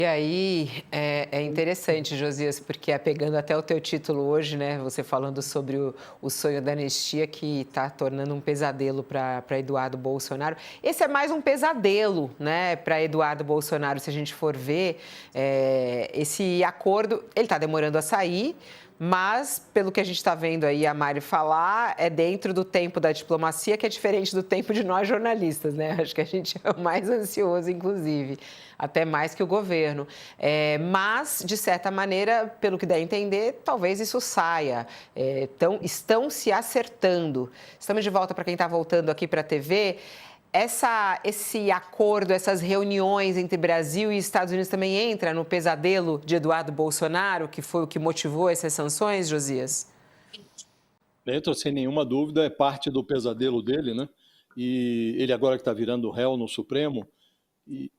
E aí é interessante, Josias, porque pegando até o teu título hoje, né? Você falando sobre o sonho da anistia que está tornando um pesadelo para Eduardo Bolsonaro. Esse é mais um pesadelo, né, para Eduardo Bolsonaro, se a gente for ver esse acordo, ele está demorando a sair. Mas, pelo que a gente está vendo aí a Mari falar, é dentro do tempo da diplomacia, que é diferente do tempo de nós jornalistas, né? Acho que a gente é o mais ansioso, inclusive, até mais que o governo. Mas, de certa maneira, pelo que dá a entender, talvez isso saia. Estão se acertando. Estamos de volta para quem está voltando aqui para a TV. Esse acordo, essas reuniões entre Brasil e Estados Unidos também entra no pesadelo de Eduardo Bolsonaro, que foi o que motivou essas sanções, Josias? Entra sem nenhuma dúvida, é parte do pesadelo dele, né? E ele agora que está virando réu no Supremo, e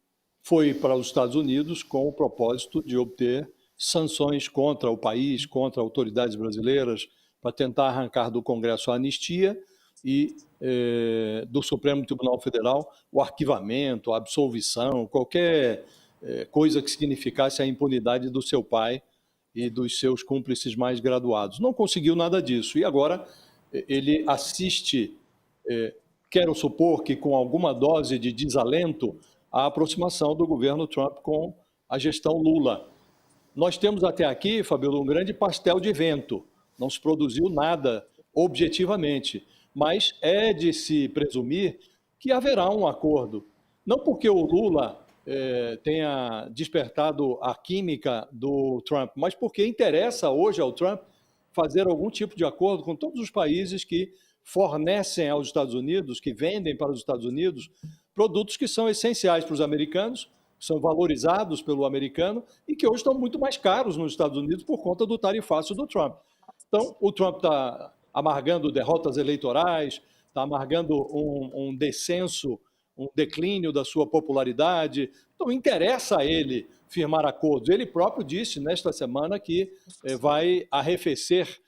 foi para os Estados Unidos com o propósito de obter sanções contra o país, contra autoridades brasileiras, para tentar arrancar do Congresso a anistia e do Supremo Tribunal Federal o arquivamento, a absolvição, qualquer coisa que significasse a impunidade do seu pai e dos seus cúmplices mais graduados. Não conseguiu nada disso e agora ele assiste, quero supor que com alguma dose de desalento, a aproximação do governo Trump com a gestão Lula. Nós temos até aqui, Fabíola, um grande pastel de vento. Não se produziu nada objetivamente, mas é de se presumir que haverá um acordo. Não porque o Lula tenha despertado a química do Trump, mas porque interessa hoje ao Trump fazer algum tipo de acordo com todos os países que fornecem aos Estados Unidos, que vendem para os Estados Unidos, produtos que são essenciais para os americanos, são valorizados pelo americano e que hoje estão muito mais caros nos Estados Unidos por conta do tarifaço do Trump. Então, o Trump está amargando derrotas eleitorais, está amargando um descenso, um declínio da sua popularidade. Então, interessa a ele firmar acordos. Ele próprio disse nesta semana que vai arrefecer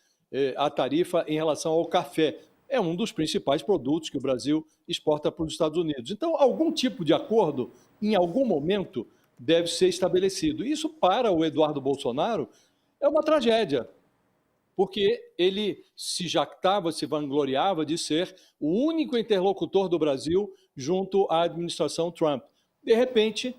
a tarifa em relação ao café. É um dos principais produtos que o Brasil exporta para os Estados Unidos. Então, algum tipo de acordo, em algum momento, deve ser estabelecido. Isso, para o Eduardo Bolsonaro, é uma tragédia, porque ele se jactava, se vangloriava de ser o único interlocutor do Brasil junto à administração Trump. De repente,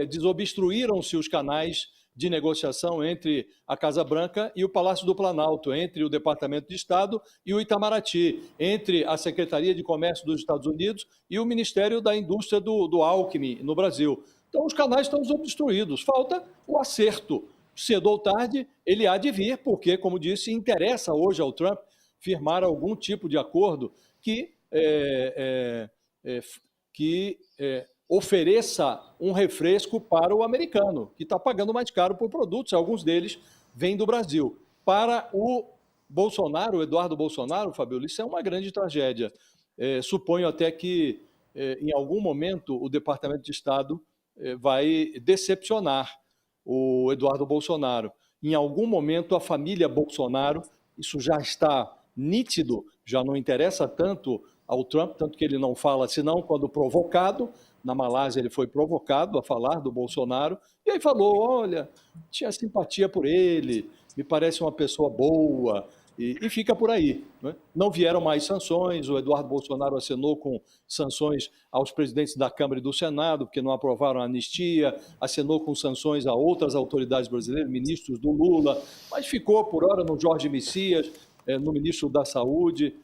desobstruíram-se os canais de negociação entre a Casa Branca e o Palácio do Planalto, entre o Departamento de Estado e o Itamaraty, entre a Secretaria de Comércio dos Estados Unidos e o Ministério da Indústria do Alckmin no Brasil. Então, os canais estão desobstruídos. Falta o acerto. Cedo ou tarde, ele há de vir, porque, como disse, interessa hoje ao Trump firmar algum tipo de acordo que ofereça um refresco para o americano, que está pagando mais caro por produtos, alguns deles vêm do Brasil. Para o Bolsonaro, o Eduardo Bolsonaro, Fabíola, isso é uma grande tragédia. Suponho até que, em algum momento, o Departamento de Estado vai decepcionar o Eduardo Bolsonaro. Em algum momento, a família Bolsonaro, isso já está nítido, já não interessa tanto ao Trump, tanto que ele não fala senão quando provocado. Na Malásia ele foi provocado a falar do Bolsonaro, e aí falou, olha, tinha simpatia por ele, me parece uma pessoa boa, e fica por aí. Né? Não vieram mais sanções, o Eduardo Bolsonaro assinou com sanções aos presidentes da Câmara e do Senado, porque não aprovaram a anistia, assinou com sanções a outras autoridades brasileiras, ministros do Lula, mas ficou por hora no Jorge Messias, no ministro da Saúde,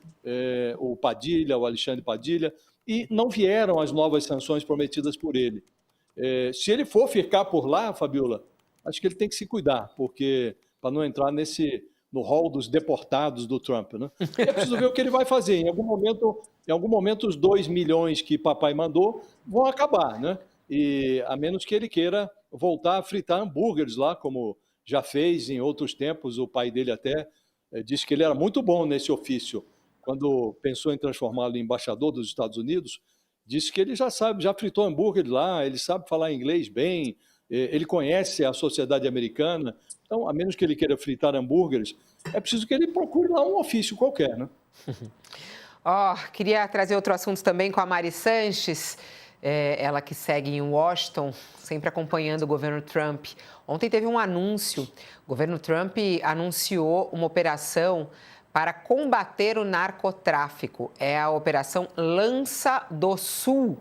o Padilha, o Alexandre Padilha, e não vieram as novas sanções prometidas por ele. Se ele for ficar por lá, Fabíola, acho que ele tem que se cuidar, porque para não entrar no rol dos deportados do Trump. Né? E é preciso ver o que ele vai fazer. Em algum momento os 2 milhões que papai mandou vão acabar, né? E a menos que ele queira voltar a fritar hambúrgueres lá, como já fez em outros tempos, o pai dele até disse que ele era muito bom nesse ofício. Quando pensou em transformá-lo em embaixador dos Estados Unidos, disse que ele já fritou hambúrguer lá, ele sabe falar inglês bem, ele conhece a sociedade americana. Então, a menos que ele queira fritar hambúrgueres, é preciso que ele procure lá um ofício qualquer, né? Queria trazer outro assunto também com a Mari Sanches. ela que segue em Washington, sempre acompanhando o governo Trump. Ontem teve um anúncio, o governo Trump anunciou uma operação para combater o narcotráfico. É a Operação Lança do Sul.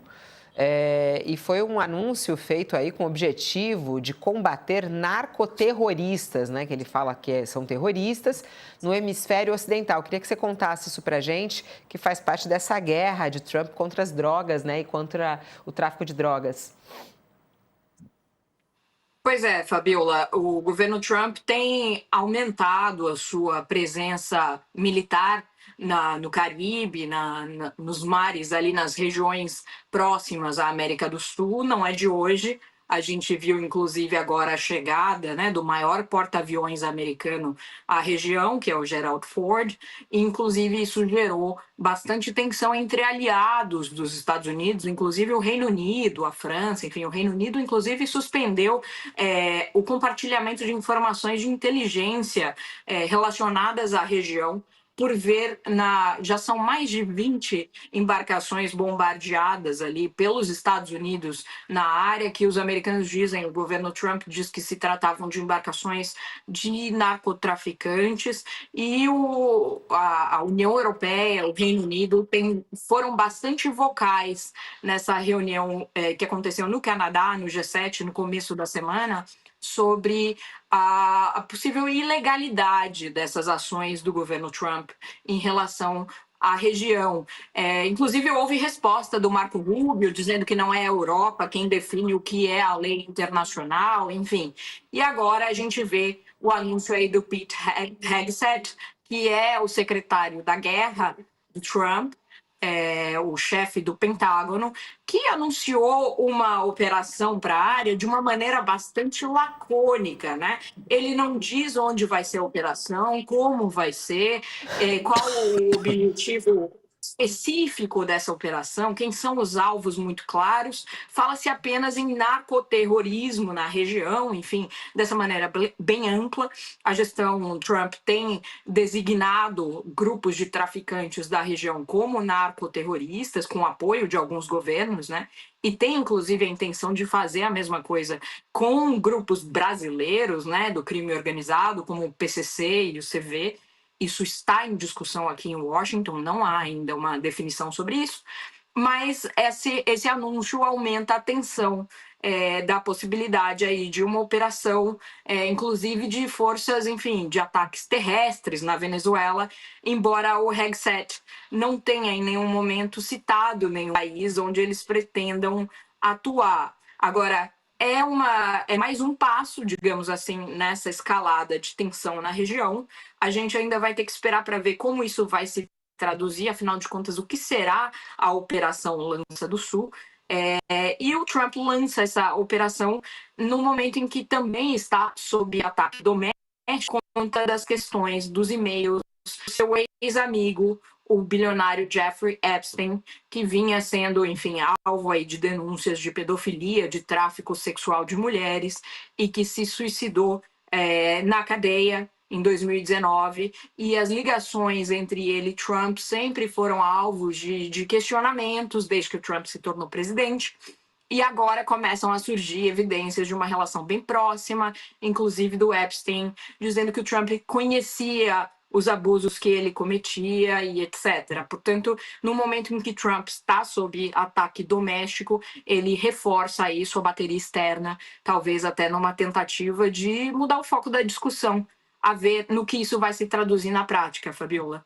E foi um anúncio feito aí com o objetivo de combater narcoterroristas, né? Que ele fala que são terroristas no hemisfério ocidental. Queria que você contasse isso pra gente, que faz parte dessa guerra de Trump contra as drogas, né? E contra o tráfico de drogas. Pois é, Fabiola, o governo Trump tem aumentado a sua presença militar no Caribe, nos mares, ali nas regiões próximas à América do Sul. Não é de hoje. A gente viu, inclusive, agora a chegada, né, do maior porta-aviões americano à região, que é o Gerald Ford, e, inclusive, isso gerou bastante tensão entre aliados dos Estados Unidos, inclusive o Reino Unido, a França, enfim, o Reino Unido, inclusive, suspendeu o compartilhamento de informações de inteligência relacionadas à região, por ver já são mais de 20 embarcações bombardeadas ali pelos Estados Unidos na área que os americanos dizem, o governo Trump diz que se tratavam de embarcações de narcotraficantes, e a União Europeia, o Reino Unido foram bastante vocais nessa reunião que aconteceu no Canadá, no G7, no começo da semana, sobre a possível ilegalidade dessas ações do governo Trump em relação à região. Inclusive, houve resposta do Marco Rubio, dizendo que não é a Europa quem define o que é a lei internacional, enfim. E agora a gente vê o anúncio aí do Pete Hegseth, que é o secretário da guerra do Trump, o chefe do Pentágono, que anunciou uma operação para a área de uma maneira bastante lacônica, né? Ele não diz onde vai ser a operação, como vai ser, qual o objetivo específico dessa operação, quem são os alvos muito claros. Fala-se apenas em narcoterrorismo na região, enfim, dessa maneira bem ampla. A gestão Trump tem designado grupos de traficantes da região como narcoterroristas, com apoio de alguns governos, né? E tem, inclusive, a intenção de fazer a mesma coisa com grupos brasileiros, né, do crime organizado, como o PCC e o CV. Isso está em discussão aqui em Washington, não há ainda uma definição sobre isso, mas esse anúncio aumenta a tensão da possibilidade aí de uma operação, inclusive de forças, enfim, de ataques terrestres na Venezuela, embora o Hegseth não tenha em nenhum momento citado nenhum país onde eles pretendam atuar. Agora, é mais um passo, digamos assim, nessa escalada de tensão na região. A gente ainda vai ter que esperar para ver como isso vai se traduzir, afinal de contas, o que será a Operação Lança do Sul. E o Trump lança essa operação no momento em que também está sob ataque doméstico por conta das questões dos e-mails do seu ex-amigo, o bilionário Jeffrey Epstein, que vinha sendo, enfim, alvo aí de denúncias de pedofilia, de tráfico sexual de mulheres, e que se suicidou na cadeia em 2019, e as ligações entre ele e Trump sempre foram alvos de questionamentos desde que o Trump se tornou presidente. E agora começam a surgir evidências de uma relação bem próxima, inclusive do Epstein, dizendo que o Trump conhecia os abusos que ele cometia e etc. Portanto, no momento em que Trump está sob ataque doméstico, ele reforça aí sua bateria externa, talvez até numa tentativa de mudar o foco da discussão, a ver no que isso vai se traduzir na prática, Fabiola.